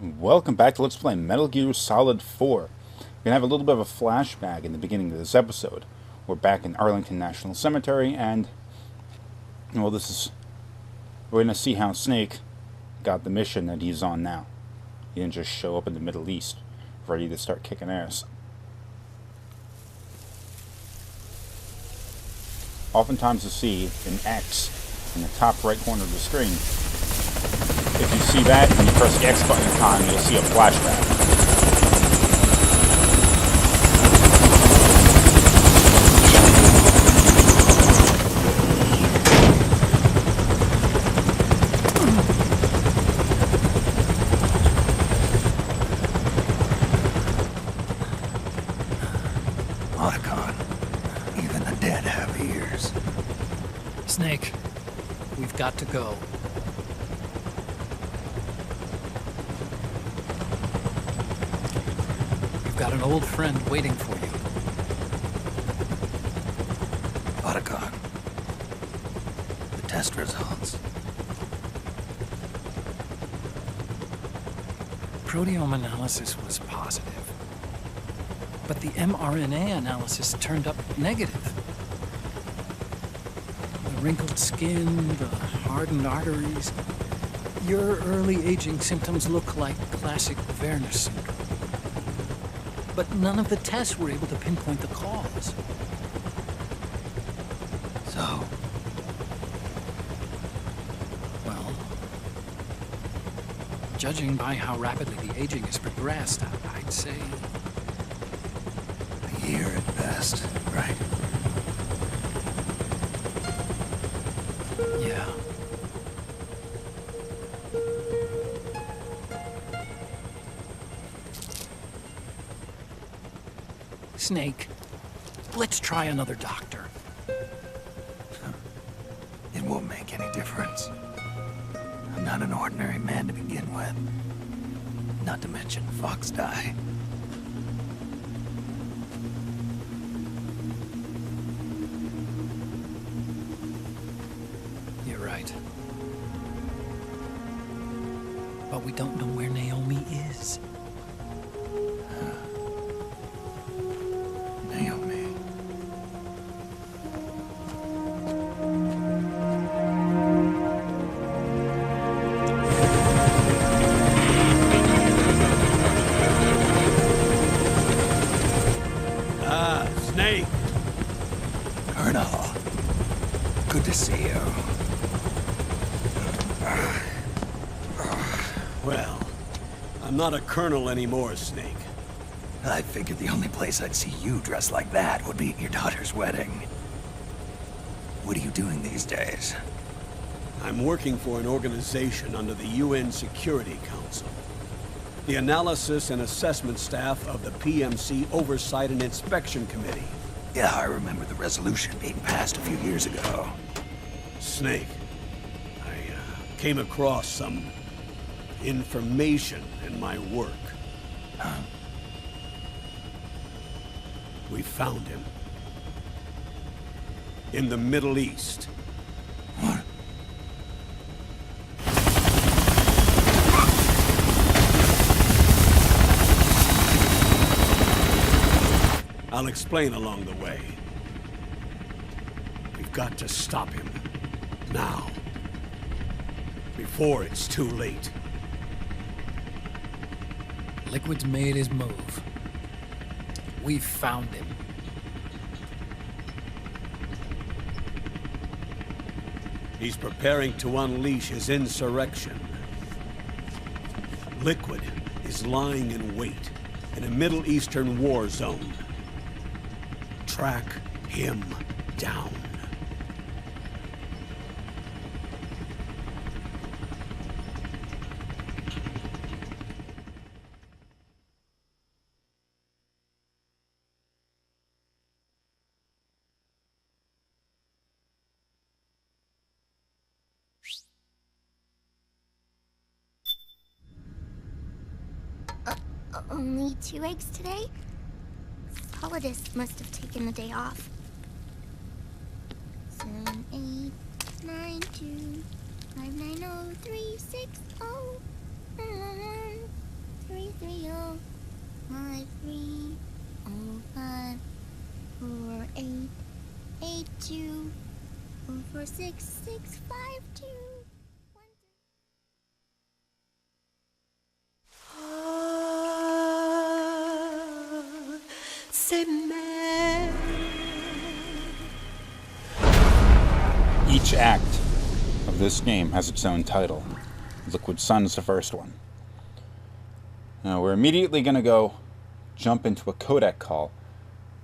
Welcome back to Let's Play Metal Gear Solid 4. We're going to have a little bit of a flashback in the beginning of this episode. We're back in Arlington National Cemetery, and, well, we're going to see how Snake got the mission that he's on now. He didn't just show up in the Middle East, ready to start kicking ass. Oftentimes you see an X in the top right corner of the screen. If you see that and you press the X button in time, you'll see a flashback. Otacon, even the dead have ears. Snake, we've got to go. You've got an old friend waiting for you. Otacon, the test results. Proteome analysis was positive, but the mRNA analysis turned up negative. The wrinkled skin, the hardened arteries. Your early aging symptoms look like classic Werner syndrome. But none of the tests were able to pinpoint the cause. So, Well, judging by how rapidly the aging has progressed, I'd say a year at best, right? yeah. Snake, let's try another doctor. It won't make any difference. I'm not an ordinary man to begin with. Not to mention Fox die. You're right. But we don't know where Naomi is. Naomi. Snake! Colonel. Good to see you. Well, I'm not a colonel anymore, Snake. I figured the only place I'd see you dressed like that would be at your daughter's wedding. What are you doing these days? I'm working for an organization under the UN Security Council. The Analysis and Assessment Staff of the PMC Oversight and Inspection Committee. Yeah, I remember the resolution being passed a few years ago. Snake, I came across some information in my work. Huh? We found him. In the Middle East. What? I'll explain along the way. We've got to stop him. Now. Before it's too late. Liquid's made his move. We've found him. He's preparing to unleash his insurrection. Liquid is lying in wait in a Middle Eastern war zone. Track him down. Only 2 eggs today? Solidus must have taken the day off. 7, 8, 9, 2, 5, 9, 0, 3, 6, 0. $5305882446652. C'est mer. Each act of this game has its own title. Liquid Sun is the first one. Now we're immediately going to jump into a codec call.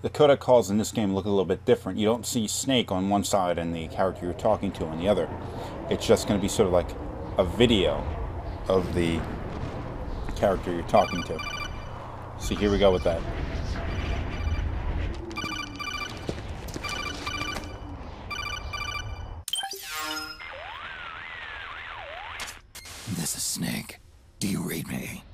The codec calls in this game look a little bit different. You don't see Snake on one side and the character you're talking to on the other. It's just going to be sort of like a video of the character you're talking to. So here we go with that. This is Snake. Do you read me?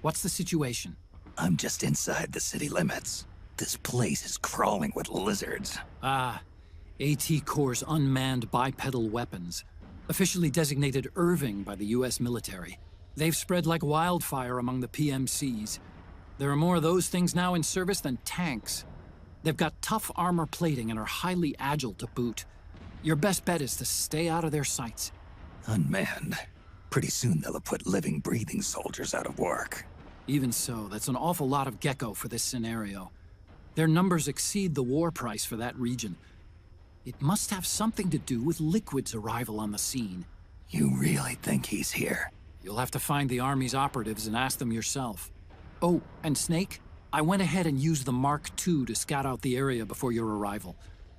What's the situation? I'm just inside the city limits. This place is crawling with lizards. Ah, AT Corps' unmanned bipedal weapons. Officially designated Irving by the US military. They've spread like wildfire among the PMCs. There are more of those things now in service than tanks. They've got tough armor plating and are highly agile to boot. Your best bet is to stay out of their sights. Unmanned. Pretty soon they'll have put living, breathing soldiers out of work. Even so, that's an awful lot of Gekko for this scenario. Their numbers exceed the war price for that region. It must have something to do with Liquid's arrival on the scene. You really think he's here? You'll have to find the Army's operatives and ask them yourself. Oh, and Snake, I went ahead and used the mk.II to scout out the area before your arrival.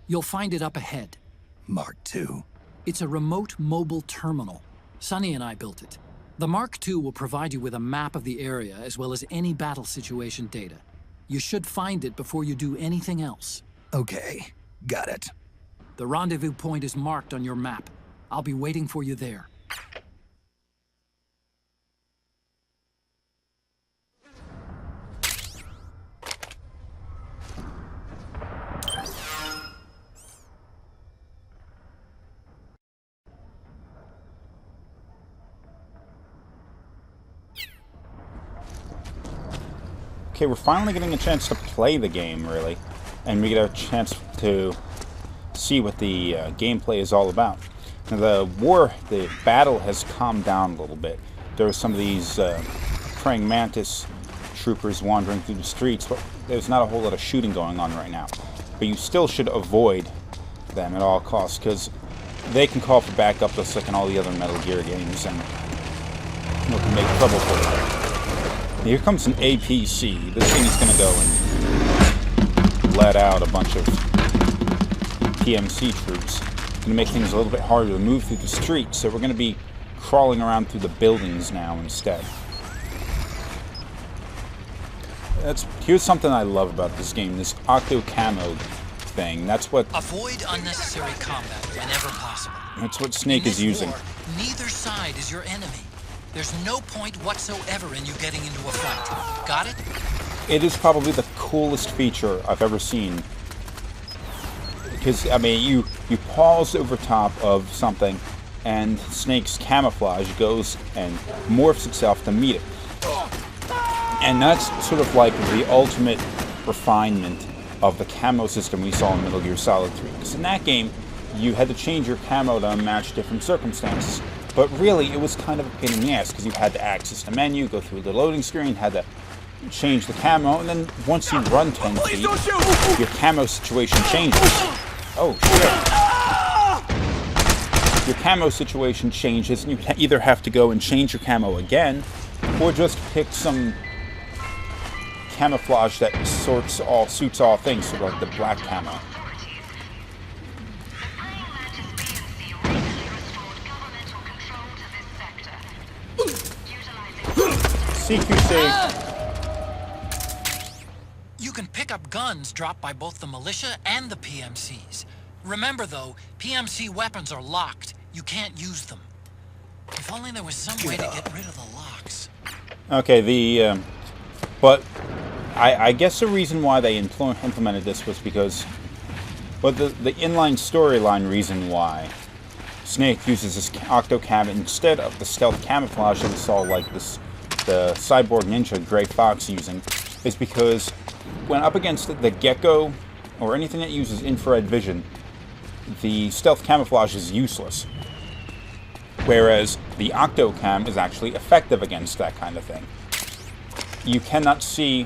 You'll find it up ahead. mk.II? It's a remote mobile terminal. Sonny and I built it. The mk.II will provide you with a map of the area as well as any battle situation data. You should find it before you do anything else. Okay, got it. The rendezvous point is marked on your map. I'll be waiting for you there. Okay, we're finally getting a chance to play the game, really. And we get a chance to see what the gameplay is all about. Now, the battle has calmed down a little bit. There were some of these praying mantis troopers wandering through the streets, but there's not a whole lot of shooting going on right now. But you still should avoid them at all costs, because they can call for backup just like in all the other Metal Gear games, and can make trouble for you. Here comes an APC. This thing is going to go and let out a bunch of PMC troops. It's going to make things a little bit harder to move through the streets, so we're going to be crawling around through the buildings now instead. Here's something I love about this game, this octo camo thing. That's what... Avoid unnecessary combat whenever possible. That's what Snake is using. War, neither side is your enemy. There's no point whatsoever in you getting into a fight. Got it? It is probably the coolest feature I've ever seen. Because, I mean, you pause over top of something, and Snake's camouflage goes and morphs itself to meet it. And that's sort of like the ultimate refinement of the camo system we saw in Metal Gear Solid 3. Because in that game, you had to change your camo to match different circumstances. But really, it was kind of a pain in the ass, because you had to access the menu, go through the loading screen, had to change the camo, and then once you run 10 feet, your camo situation changes. Oh, shit. Your camo situation changes, and you either have to go and change your camo again, or just pick some camouflage that suits all things, sort of like the black camo. CQC. You can pick up guns dropped by both the militia and the PMCs. Remember though, PMC weapons are locked. You can't use them. If only there was some way to get rid of the locks. Okay, but I guess the reason why they implemented this was because, well, the inline storyline reason why Snake uses this octo cam instead of the stealth camouflage that we saw, like the cyborg ninja Gray Fox using, is because when up against the Gekko or anything that uses infrared vision, the stealth camouflage is useless. Whereas the Otacon is actually effective against that kind of thing. You cannot see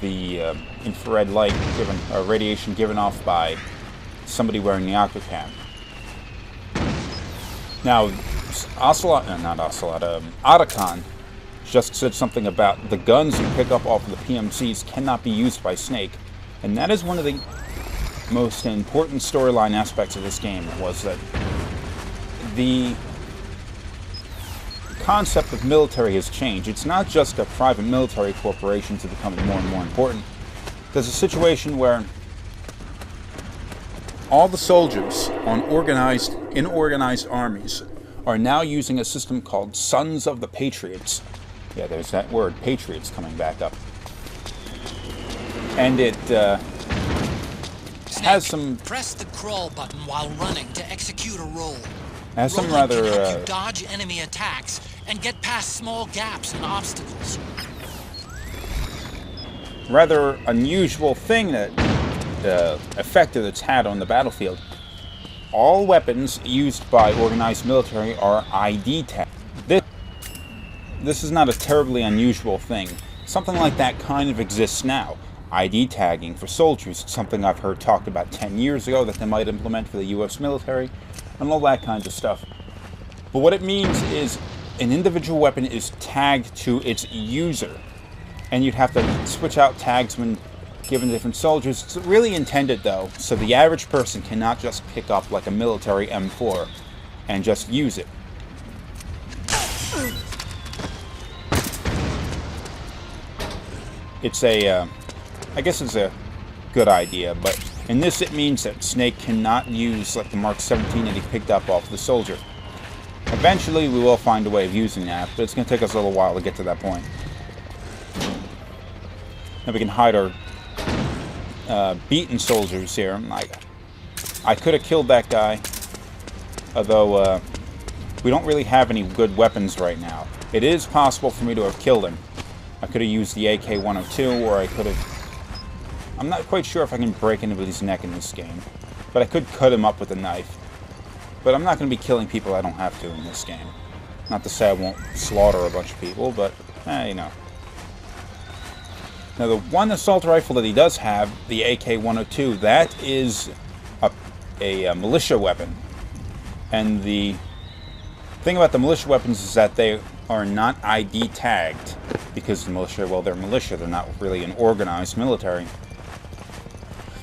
the infrared light given, or radiation given off by somebody wearing the Otacon. Now, Otacon just said something about the guns you pick up off of the PMCs cannot be used by Snake. And that is one of the most important storyline aspects of this game, was that the concept of military has changed. It's not just a private military corporations that are becoming more and more important. There's a situation where all the soldiers on inorganized armies are now using a system called Sons of the Patriots. Yeah, there's that word, Patriots, coming back up. And it has some... Press the crawl button while running to execute a roll. Has some Rolling rather... can help you dodge enemy attacks and get past small gaps and obstacles. rather unusual thing that effect that it's had on the battlefield. All weapons used by organized military are ID tagged. This is not a terribly unusual thing. Something like that kind of exists now. ID tagging for soldiers, something I've heard talked about 10 years ago that they might implement for the US military, and all that kind of stuff. But what it means is an individual weapon is tagged to its user, and you'd have to switch out tags when given to different soldiers. It's really intended, though, so the average person cannot just pick up like a military M4 and just use it. It's a, I guess it's a good idea, but in this it means that Snake cannot use like the Mark 17 that he picked up off the soldier. Eventually we will find a way of using that, but it's going to take us a little while to get to that point. Now we can hide our beaten soldiers here. I could have killed that guy, although we don't really have any good weapons right now. It is possible for me to have killed him. I could have used the AK-102, or I could have... I'm not quite sure if I can break into his neck in this game, but I could cut him up with a knife. But I'm not going to be killing people I don't have to in this game. Not to say I won't slaughter a bunch of people, but, you know. Now, the one assault rifle that he does have, the AK-102, that is a militia weapon. And the thing about the militia weapons is that they are not ID tagged, because the militia, well, they're militia, they're not really an organized military.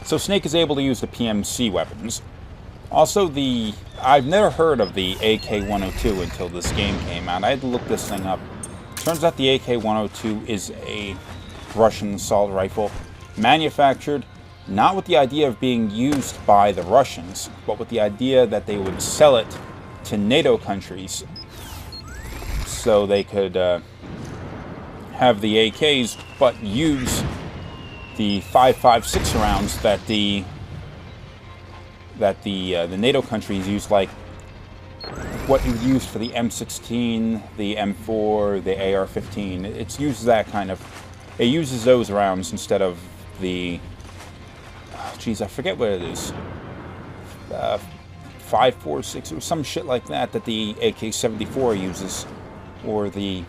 So Snake is able to use the PMC weapons. Also, I've never heard of the AK-102 until this game came out. I had to look this thing up. Turns out the AK-102 is a Russian assault rifle, manufactured not with the idea of being used by the Russians, but with the idea that they would sell it to NATO countries so they could have the AKs, but use the 5.56 rounds that the NATO countries use, like what you use for the M16, the M4, the AR-15. It uses that kind of. It uses those rounds instead of the. Geez, I forget what it is. 5.46 or some shit like that the AK-74 uses, or the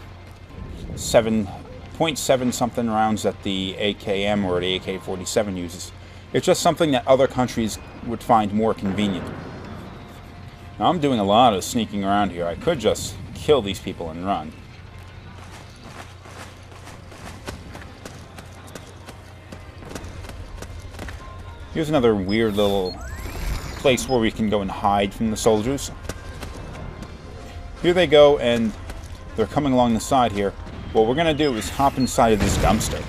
7.7 something rounds that the AKM or the AK-47 uses. It's just something that other countries would find more convenient. Now, I'm doing a lot of sneaking around here. I could just kill these people and run. Here's another weird little place where we can go and hide from the soldiers. Here they go, and they're coming along the side here. What we're going to do is hop inside of this dumpster.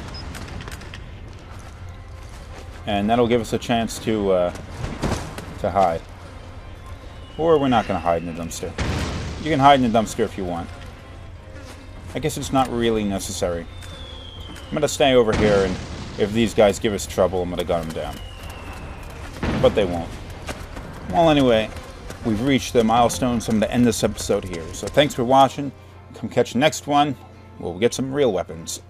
And that'll give us a chance to hide. Or we're not going to hide in the dumpster. You can hide in the dumpster if you want. I guess it's not really necessary. I'm going to stay over here, and if these guys give us trouble, I'm going to gun them down. But they won't. Well, anyway, we've reached the milestone, so I'm going to end this episode here. So thanks for watching. Come catch the next one, where we'll get some real weapons.